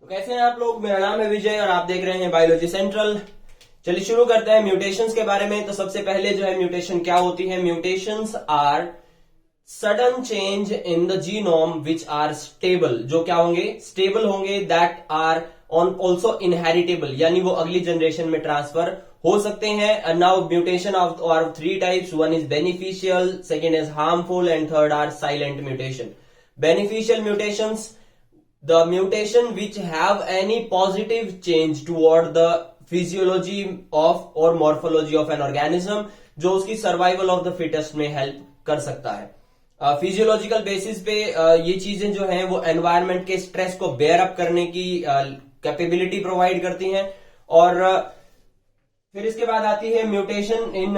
कैसे हैं आप लोग। मेरा नाम है विजय और आप देख रहे हैं बायोलॉजी सेंट्रल। चलिए शुरू करते हैं म्यूटेशंस के बारे में। तो सबसे पहले जो है म्यूटेशन क्या होती है। Mutations are sudden change in the genome which are stable. जो क्या होंगे, स्टेबल होंगे, that are on also inheritable, यानी वो अगली जनरेशन में ट्रांसफर हो सकते हैं। Now mutation of are three types, one is beneficial, second is harmful and third are silent mutation. Beneficial mutations, the mutation which have any positive change toward the physiology of or morphology of an organism, जो उसकी survival of the fittest में help कर सकता है। Physiological basis पे ये चीजें जो हैं वो एनवायरनमेंट के स्ट्रेस को बेयर अप करने की कैपेबिलिटी प्रोवाइड करती हैं। और फिर इसके बाद आती है mutation in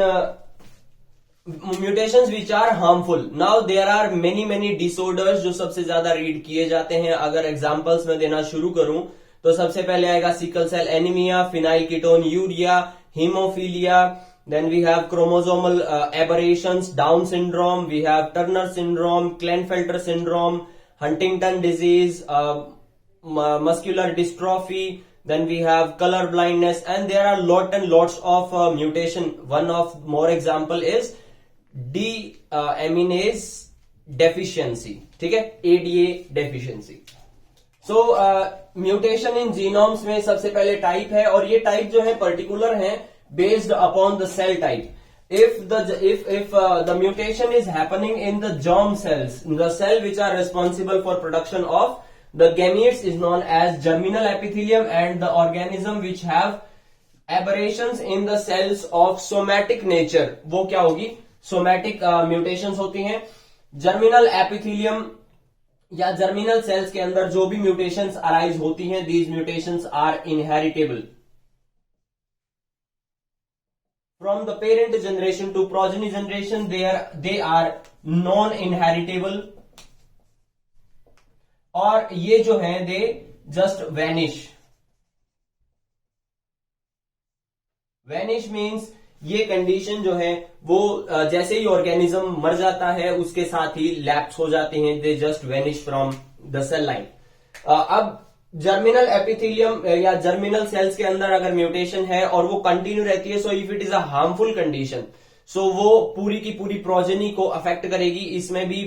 mutations which are harmful. Now there are many disorders जो सबसे ज्यादा रीड किए जाते हैं। अगर एग्जांपल्स में देना शुरू करूं तो सबसे पहले आएगा sickle cell anaemia, phenylketonuria, haemophilia, then we have chromosomal aberrations, Down syndrome, we have Turner syndrome, Klinefelter syndrome, Huntington disease, muscular dystrophy, then we have color blindness, and there are lot and lots of mutation. One of more example is deaminase deficiency, ठीक है, ADA deficiency. So mutation in genomes में सबसे पहले type है, और ये type जो है पर्टिकुलर है based upon the cell type. If the mutation is happening in the germ cells, the cell which are responsible for production of the gametes is known as germinal epithelium, and the organism which have aberrations in the cells of somatic nature, वो क्या होगी, somatic mutations होती हैं. germinal epithelium या germinal cells के अंदर जो भी mutations arise होती हैं, these mutations are inheritable from the parent generation to progeny generation. They are non inheritable, और ये जो है दे जस्ट वैनिश. वैनिश मीन्स ये कंडीशन जो है वो जैसे ही ऑर्गेनिज्म मर जाता है उसके साथ ही लैप्स हो जाते हैं, they just vanish from the cell line. अब जर्मिनल एपिथेलियम या जर्मिनल सेल्स के अंदर अगर म्यूटेशन है और वो कंटिन्यू रहती है, so if it is a harmful condition, so वो पूरी की पूरी प्रोजेनी को अफेक्ट करेगी. इसमें भी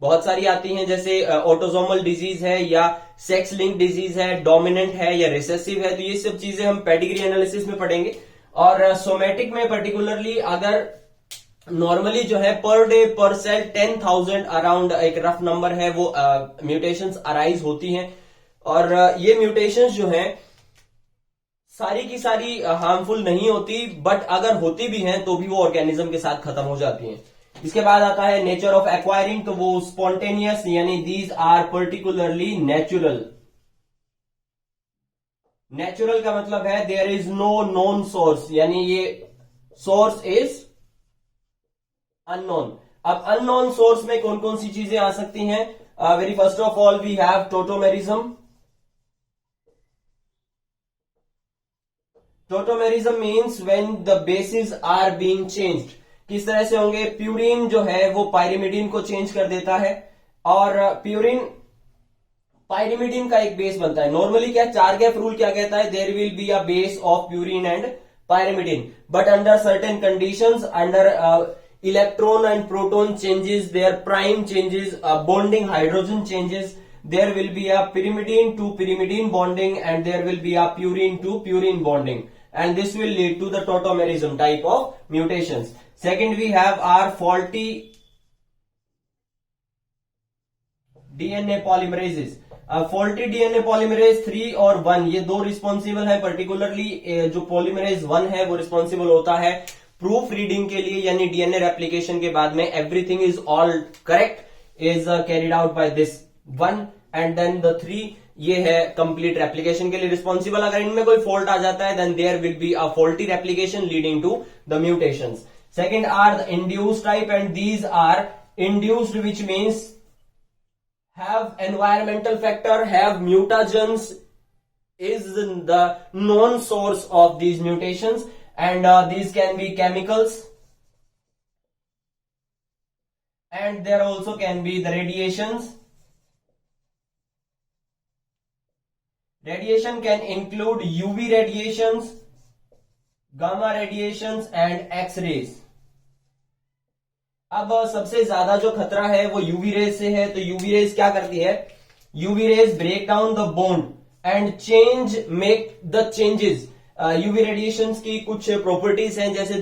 बहुत सारी आती हैं, जैसे ऑटोसोमल डिजीज है या सेक्स लिंक डिजीज है, डोमिनेंट है या रिसेसिव है. तो ये सब चीजें हम पेडिग्री एनालिसिस में पढ़ेंगे. और सोमेटिक में पर्टिकुलरली अगर नॉर्मली जो है पर डे पर सेल 10,000 अराउंड एक रफ नंबर है, वो म्यूटेशंस अराइज होती हैं. और ये म्यूटेशंस जो हैं सारी की सारी हार्मफुल नहीं होती, बट अगर होती भी हैं तो भी वो ऑर्गेनिज्म के साथ खत्म हो जाती हैं. इसके बाद आता है नेचर ऑफ एक्वायरिंग, तो वो स्पॉन्टेनियस, यानी these are particularly natural. Natural का मतलब है there is no known source, यानी ये सोर्स इज अननोन. अब अननोन सोर्स में कौन कौन सी चीजें आ सकती हैं. Very first of all we have tautomerism. Tautomerism means when the bases are being changed. किस तरह से होंगे, प्यूरिन जो है वो पायरिमिडीन को चेंज कर देता है, और प्यूरिन पायरिमिडीन का एक बेस बनता है. नॉर्मली क्या चारगैप रूल क्या कहता है, there will be a base of purine and pyrimidine, but under certain conditions, under electron and proton changes, there prime changes, bonding hydrogen changes, there will be a pyrimidine to pyrimidine bonding, and there will be a purine to purine bonding, and this will lead to the tautomerism type of mutations. Second, we have our faulty DNA polymerases. Faulty DNA polymerase 3 और 1 ये दो responsible है. Particularly जो polymerase 1 है वो responsible होता है proof reading के लिए, यानी डीएनए रेप्लिकेशन के बाद में everything is all correct is carried out by this 1, and then the 3 ये है कंप्लीट रेप्लिकेशन के लिए रिस्पॉन्सिबल. अगर इनमें कोई फॉल्ट आ जाता है then there will be a faulty replication leading to the mutations. Second are the induced type, and these are induced, which means have environmental factor, have mutagens, is the known source of these mutations, and these can be chemicals, and there also can be the radiations, Radiation can include UV radiations, gamma radiations and X-rays. अब सबसे ज्यादा जो खतरा है वो UV rays से है. तो यूवी रेज क्या करती है? UV rays break down the bond and make the changes. UV radiations की कुछ प्रॉपर्टीज हैं, जैसे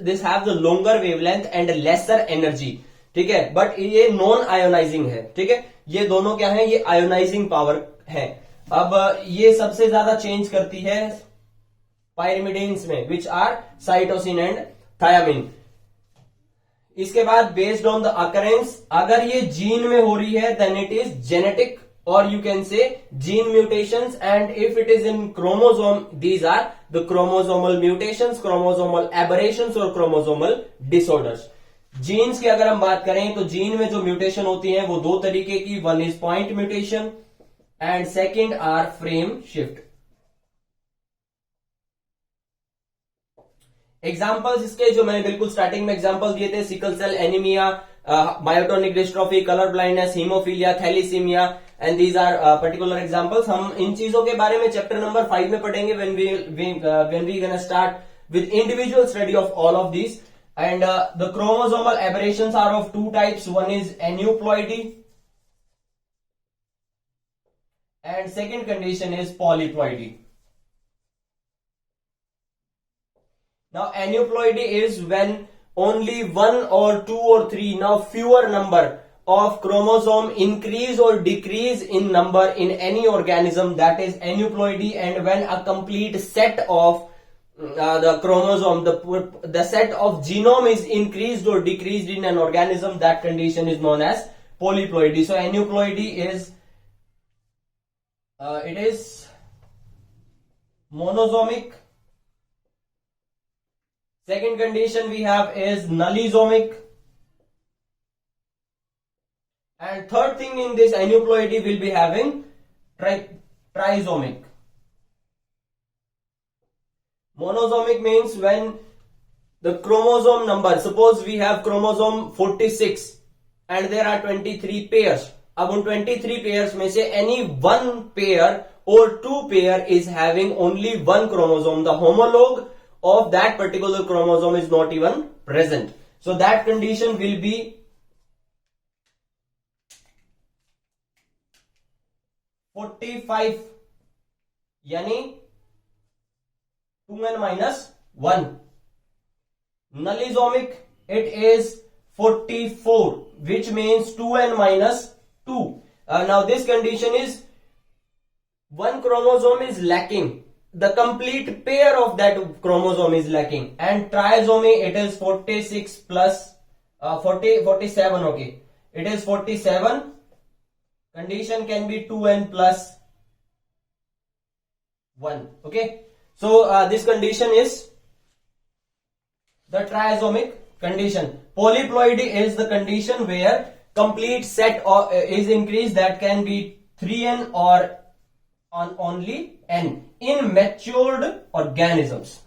this have the longer wavelength and lesser energy. ठीक है, बट ये नॉन आयोनाइजिंग है. ठीक है, ये दोनों क्या है? ये आयोनाइजिंग पावर है. अब ये सबसे ज्यादा चेंज करती है पायरिमिडीन्स में, which are cytosine and thymine. इसके बाद बेस्ड ऑन द अकरेंस, अगर ये जीन में हो रही है देन इट इज जेनेटिक और you can say gene mutations. And if it is in chromosome, these are the chromosomal mutations, chromosomal aberrations और क्रोमोसोमल डिसऑर्डर्स. जीन्स की अगर हम बात करें तो जीन में जो म्यूटेशन होती है वो दो तरीके की. One is point mutation and second are frame shift. Examples इसके जो मैंने बिल्कुल स्टार्टिंग में एग्जाम्पल दिए थे, sickle cell anaemia, myotonic dystrophy, colour blindness, haemophilia, thalassaemia, and these are particular examples. हम इन चीजों के बारे में चैप्टर नंबर 5 में पढ़ेंगे when we gonna start with individual study of all of these. And the chromosomal aberrations are of two types. One is aneuploidy and second condition is polyploidy. Now aneuploidy is when only one or two or three, now fewer number of chromosome increase or decrease in number in any organism, that is aneuploidy. And when a complete set of the chromosome, the set of genome is increased or decreased in an organism, that condition is known as polyploidy. So aneuploidy is it is monosomic. Second condition we have is nullisomic. And third thing in this aneuploidy will be having trisomic. Monosomic means when the chromosome number, suppose we have chromosome 46 and there are 23 pairs. अब उन 23 pairs में से any one pair or two pair is having only one chromosome. The homologue of that particular chromosome is not even present. So that condition will be (45), यानी 2n minus 1. Nullisomic, it is 44, which means 2n minus 2. Now this condition is one chromosome is lacking, the complete pair of that chromosome is lacking. And trisomy, it is 46 plus 47. Okay, it is 47. Condition can be 2n plus 1. Okay, so this condition is the trisomic condition. Polyploidy is the condition where complete set is increased, that can be 3n or on only n in matured organisms.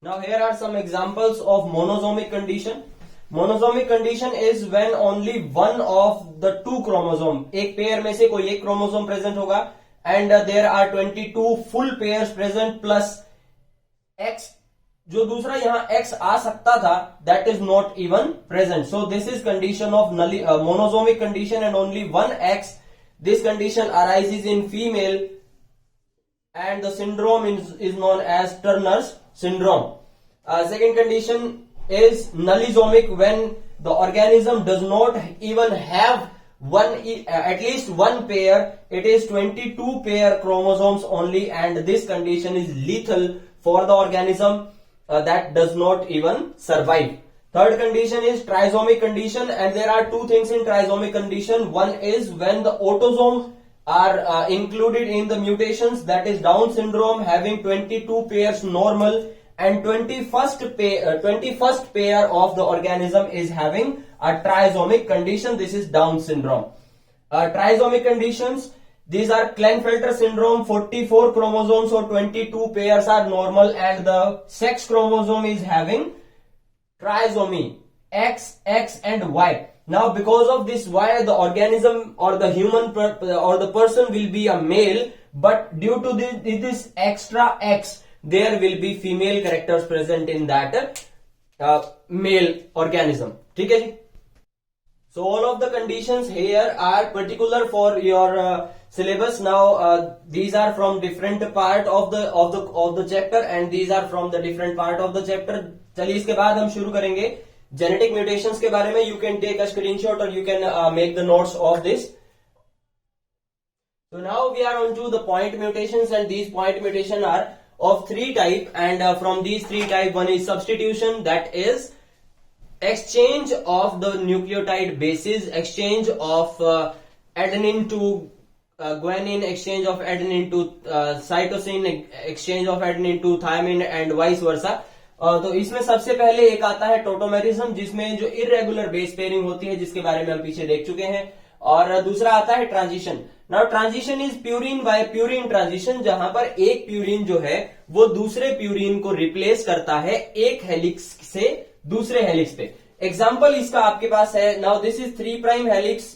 Now here are some examples of monosomic condition. Monosomic condition is when only one of the two chromosome, एक pair में से कोई एक chromosome present होगा, and there are 22 full pairs present plus x, जो दूसरा यहाँ x आ सकता था, that is not even present. So this is condition of monosomic condition and only one x. This condition arises in female and the syndrome is known as Turner's syndrome. Second condition is nullisomic, when the organism does not even have at least one pair. It is 22 pair chromosomes only, and this condition is lethal for the organism that does not even survive. Third condition is trisomic condition, and there are two things in trisomic condition. One is when the autosomes are included in the mutations, that is Down syndrome having 22 pairs normal, and 21st pair of the organism is having a trisomic condition. This is Down syndrome. Trisomic conditions, these are Klinefelter syndrome, 44 chromosomes or 22 pairs are normal, and the sex chromosome is having trisomy X, X and Y. Now because of this, why the organism or the human or the person will be a male, but due to this extra X there will be female characters present in that male organism. ठीक है जी. So all of the conditions here are particular for your syllabus. Now these are from different part of the chapter and these are from the different part of the chapter. चलिए इसके बाद हम शुरू करेंगे genetic mutations के बारे में. You can take a screenshot और you can make the notes of this. So now we are on to the point mutations, and these point mutation are of 3 type, and from these 3 type, one is substitution, that is exchange of the nucleotide bases, exchange of adenine to guanine, exchange of adenine to cytosine, exchange of adenine to thymine and vice versa. तो इसमें सबसे पहले एक आता है tautomerism, जिसमें जो irregular base pairing होती है, जिसके बारे में हम पीछे देख चुके हैं. और दूसरा आता है transition. Now transition is purine by purine transition, जहां पर एक प्यूरिन जो है वो दूसरे प्यूरिन को रिप्लेस करता है एक हेलिक्स से दूसरे हेलिक्स पे. एग्जाम्पल इसका आपके पास है. Now this is 3 prime helix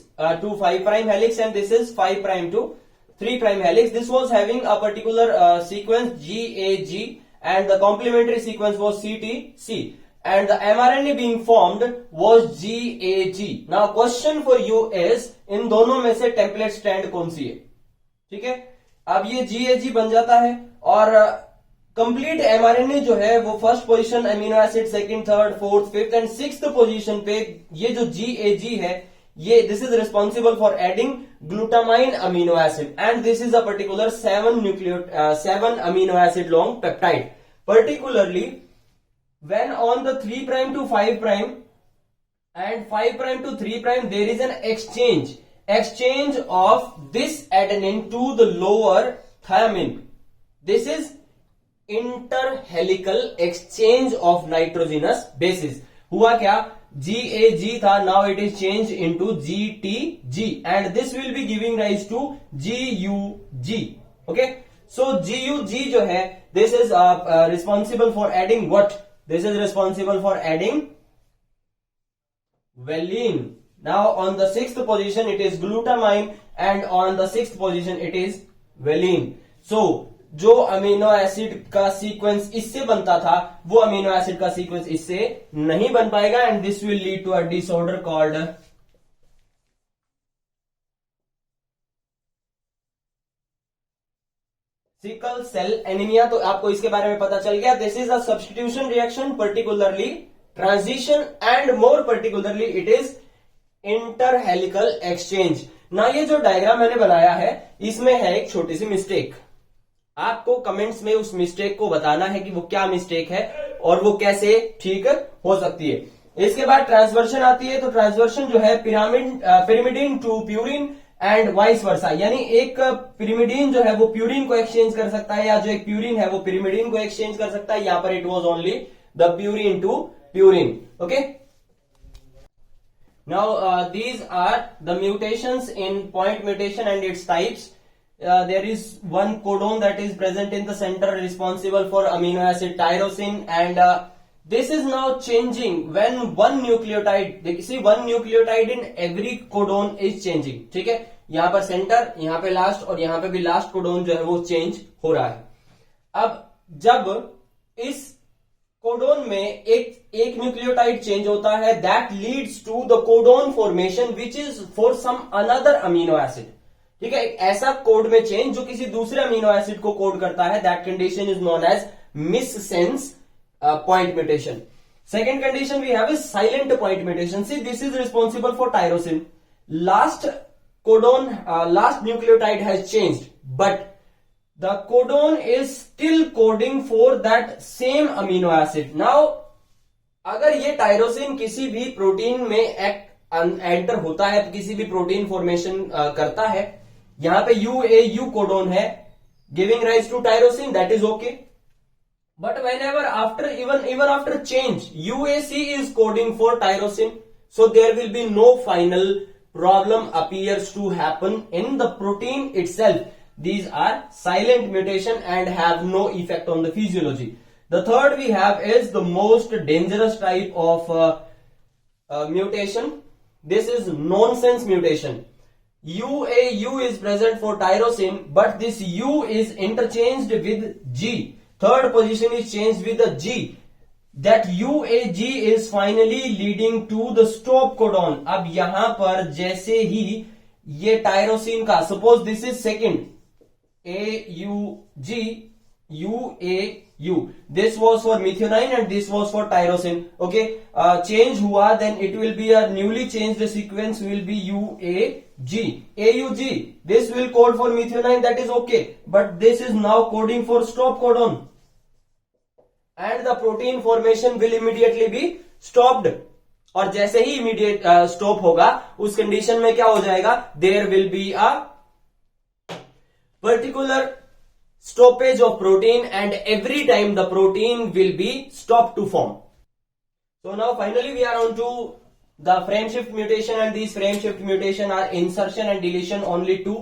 to 5 prime helix and this is 5 prime to 3 prime helix. This was having a particular sequence GAG and the complementary sequence was CTC and the mRNA being formed was GAG. Now question for you is, इन दोनों में से template strand कौन सी है? ठीक है, अब ये GAG बन जाता है और कंप्लीट mRNA जो है वो first position amino acid, second, third, fourth, fifth and sixth position पे ये जो GAG है, ये this is responsible for adding glutamine amino acid and this is a particular 7 amino acid long peptide. Particularly when on the 3 prime to 5 prime and 5 prime to 3 prime there is an exchange of this adenine to the lower thymine. This is interhelical exchange of nitrogenous bases. हुआ क्या? GAG था, now it is changed into GTG and this will be giving rise to GUG. Okay, so GUG जो है, this is responsible for adding what? This is responsible for adding valine. Now on the 6th position it is glutamine and on the 6th position it is valine. So जो amino acid का sequence इससे बनता था वो amino acid का sequence इससे नहीं बन पाएगा and this will lead to a disorder called sickle cell anaemia. तो आपको इसके बारे में पता चल गया. This is a substitution reaction, particularly transition and more particularly it is interhelical exchange. ना ये जो डायग्राम मैंने बनाया है इसमें है एक छोटी सी मिस्टेक. आपको कमेंट्स में उस मिस्टेक को बताना है कि वो क्या मिस्टेक है और वो कैसे ठीक हो सकती है. इसके बाद ट्रांसवर्शन आती है. तो ट्रांसवर्शन जो है pyrimidine to purine and vice versa, यानी एक पिरिमिडीन जो है वो प्यूरिन को एक्सचेंज कर सकता है या जो एक प्यूरिन है वो पिरिमिडीन को एक्सचेंज कर सकता है. यहां पर it was only the purine to purine. Okay, now these are the mutations in point mutation and its types. There is one codon that is present in the center responsible for amino acid tyrosine and this is now changing when one nucleotide, see one nucleotide in every codon is changing. ठीक है, यहां पर centre, यहां पे last और यहां पे भी लास्ट कोडोन जो है वो चेंज हो रहा है. अब जब इस कोडोन में एक न्यूक्लियोटाइड चेंज होता है that leads to the codon formation which is for some another amino acid. ठीक है, एक ऐसा कोड में चेंज जो किसी दूसरे अमीनो एसिड को कोड करता है, that condition is known as missense point mutation. Second condition we have is silent point mutation. See this is responsible for tyrosine. Last codon, last nucleotide has changed but the codon is still coding for that same amino acid. Now अगर ये tyrosine किसी भी protein में enter होता है, किसी भी protein formation करता है, यहां पे UAU कोडोन है giving rise to tyrosine, that is okay. But whenever after even after change UAC is coding for tyrosine, so there will be no final problem appears to happen in the protein itself. These are silent mutation and have no effect on the physiology. The third we have is the most dangerous type of mutation, this is nonsense mutation. UAU is present for tyrosine, but this U is interchanged with G. Third position is changed with the G. That UAG is finally leading to the stop codon. अब यहां पर जैसे ही ये tyrosine का, suppose this is second, AUG UAU, this was for methionine and this was for tyrosine. Okay, change हुआ, then it will be a newly changed sequence will be UAG. AUG, this will code for methionine, that is okay, but this is now coding for stop codon, and the protein formation will immediately be stopped. और जैसे ही immediate stop होगा, उस condition में क्या हो जाएगा, there will be a particular stoppage of protein, and every time the protein will be stopped to form. So now finally we are on to the frame shift mutation, and these frame shift mutation are insertion and deletion only two.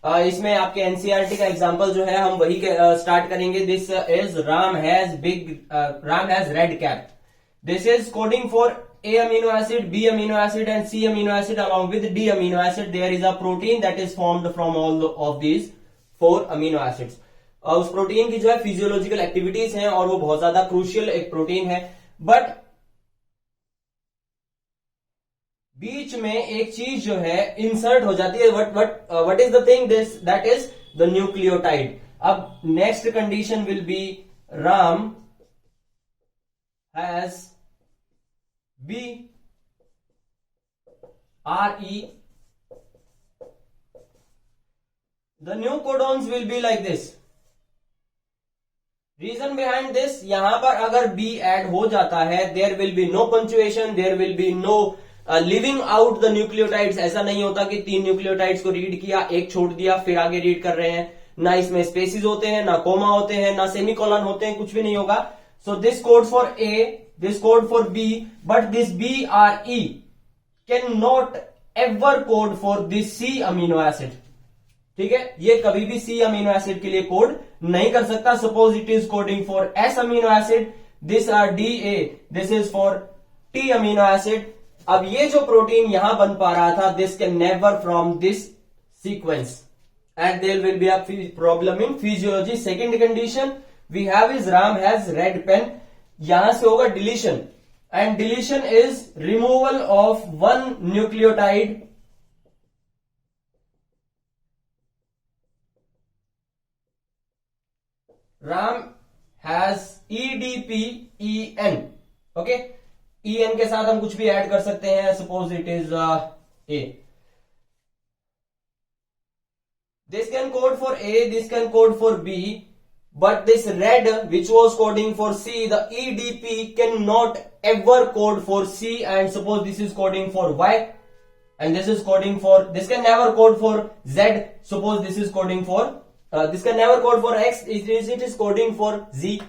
इसमें आपके NCERT का example जो है हम वही start करेंगे. This is Ram has red cap. This is coding for A amino acid, B amino acid and C amino acid along with D amino acid. There is a protein that is formed from all of these 4 amino acids. उस protein की जो है physiological activities हैं और वो बहुत ज्यादा crucial एक प्रोटीन है. बट बीच में एक चीज जो है इंसर्ट हो जाती है. What is the thing this, that is the nucleotide. अब नेक्स्ट कंडीशन विल बी राम has B RE. The new codons will be like this. Reason behind this, यहां पर अगर B add हो जाता है, there will be no punctuation, there will be no leaving out the nucleotides. ऐसा नहीं होता कि 3 न्यूक्लियोटाइड्स को रीड किया, एक छोड़ दिया, फिर आगे रीड कर रहे हैं. ना इसमें स्पेसिस होते हैं, ना कोमा होते हैं, ना सेमीकोलन होते हैं, कुछ भी नहीं होगा. So this code for A, this code for B, but this BRE cannot ever code for this C amino acid. ठीक है, ये कभी भी C amino acid के लिए कोड नहीं कर सकता. Suppose it is coding for S amino acid, this are DA, this is for T amino acid. अब ये जो प्रोटीन यहां बन पा रहा था, this can never from this sequence, and there will be a problem in physiology. Second condition we have is Ram has red pen. यहां से होगा deletion, and deletion is removal of 1 nucleotide. Ram has EDPEN. Okay, EN के साथ हम कुछ भी add कर सकते हैं. Suppose it is A. This can code for A, this can code for B, but this red which was coding for C, the EDP cannot ever code for C, and suppose this is coding for Y and this is coding for, this can never code for Z. Suppose this is coding for, this can never code for X, it is coding for Z.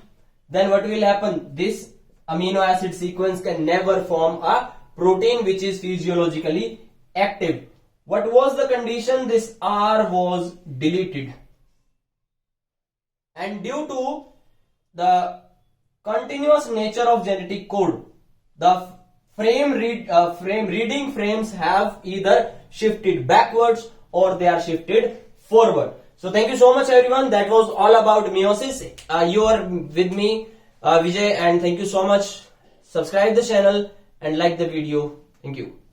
Then what will happen? This amino acid sequence can never form a protein which is physiologically active. What was the condition? This R was deleted. And due to the continuous nature of genetic code, the reading frames have either shifted backwards or they are shifted forward. So thank you so much everyone. That was all about meiosis. You are with me, Vijay, and thank you so much. Subscribe the channel and like the video. Thank you.